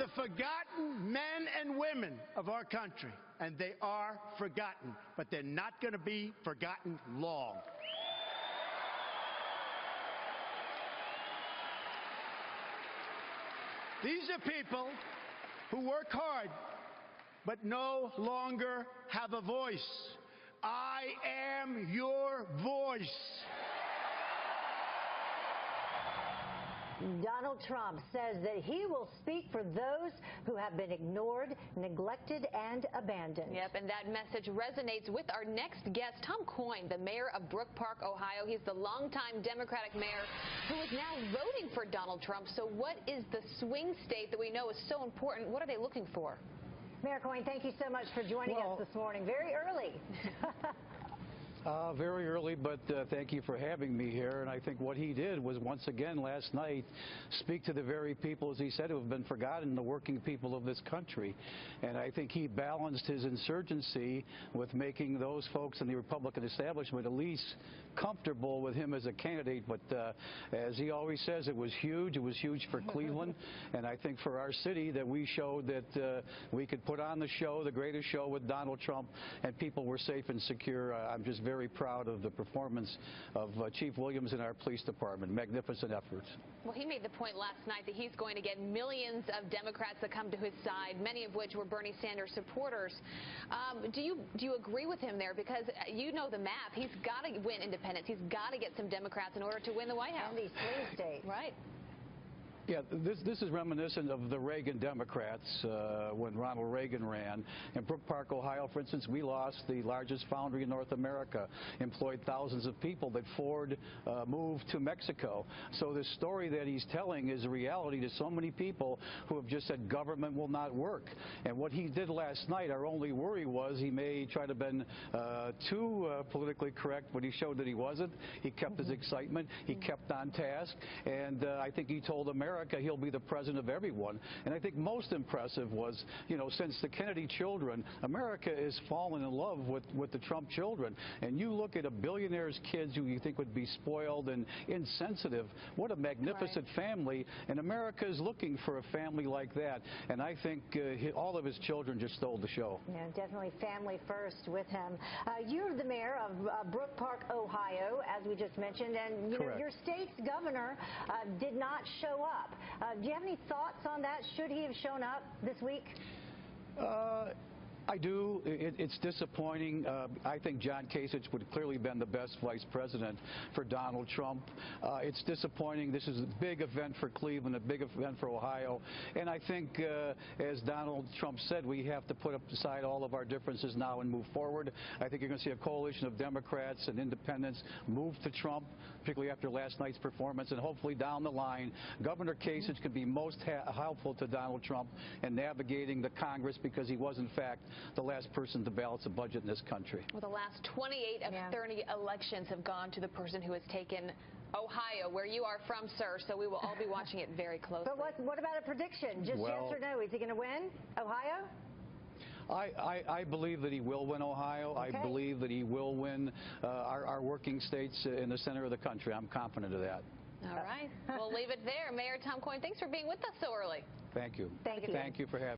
the forgotten men and women of our country, and they are forgotten, but they're not going to be forgotten long. These are people who work hard but no longer have a voice. I am your voice. Donald Trump says that he will speak for those who have been ignored, neglected, and abandoned. Yep, and that message resonates with our next guest, Tom Coyne, the mayor of Brook Park, Ohio. He's the longtime Democratic mayor who is now voting for Donald Trump. So what is the swing state that we know is so important? What are they looking for? Mayor Coyne, thank you so much for joining us this morning. Very early. Very early, but thank you for having me here. And I think what he did was once again last night speak to the very people, as he said, who have been forgotten, the working people of this country. And I think he balanced his insurgency with making those folks in the Republican establishment at least comfortable with him as a candidate. But as he always says, it was huge. It was huge for Cleveland. And I think for our city that we showed that we could put on the show, the greatest show with Donald Trump, and people were safe and secure. I'm just very proud of the performance of Chief Williams in our police department. Magnificent effort. Well, he made the point last night that he's going to get millions of Democrats that come to his side, many of which were Bernie Sanders supporters. Do you agree with him there? Because you know the math. He's got to win independents. He's got to get some Democrats in order to win the White House. And these swing states. Right. Yeah, this is reminiscent of the Reagan Democrats when Ronald Reagan ran. In Brook Park, Ohio, for instance, we lost the largest foundry in North America, employed thousands of people that Ford moved to Mexico. So the story that he's telling is a reality to so many people who have just said government will not work. And what he did last night, our only worry was he may try to been too politically correct, but he showed that he wasn't. He kept his excitement. He kept on task. And I think he told America he'll be the president of everyone. And I think most impressive was, you know, since the Kennedy children, America has fallen in love with the Trump children. And you look at a billionaire's kids who you think would be spoiled and insensitive. What a magnificent family. And America is looking for a family like that. And I think all of his children just stole the show. Yeah, definitely family first with him. You're the mayor of Brook Park, Ohio, as we just mentioned. And, you know, your state's governor did not show up. Do you have any thoughts on that? Should he have shown up this week? I do. It's disappointing. I think John Kasich would clearly been the best vice president for Donald Trump. It's disappointing. This is a big event for Cleveland, a big event for Ohio. And I think, as Donald Trump said, we have to put aside all of our differences now and move forward. I think you're going to see a coalition of Democrats and independents move to Trump, particularly after last night's performance. And hopefully down the line, Governor Kasich can be most helpful to Donald Trump in navigating the Congress, because he was, in fact, the last person to balance a budget in this country. Well, the last 28 of 30 elections have gone to the person who has taken Ohio, where you are from, sir, so we will all be watching it very closely. But what about a prediction? Just yes or no? Is he going to win Ohio? I believe that he will win Ohio. Okay. I believe that he will win our working states in the center of the country. I'm confident of that. All right. We'll leave it there. Mayor Tom Coyne, thanks for being with us so early. Thank you. Thank you. Thank you for having me.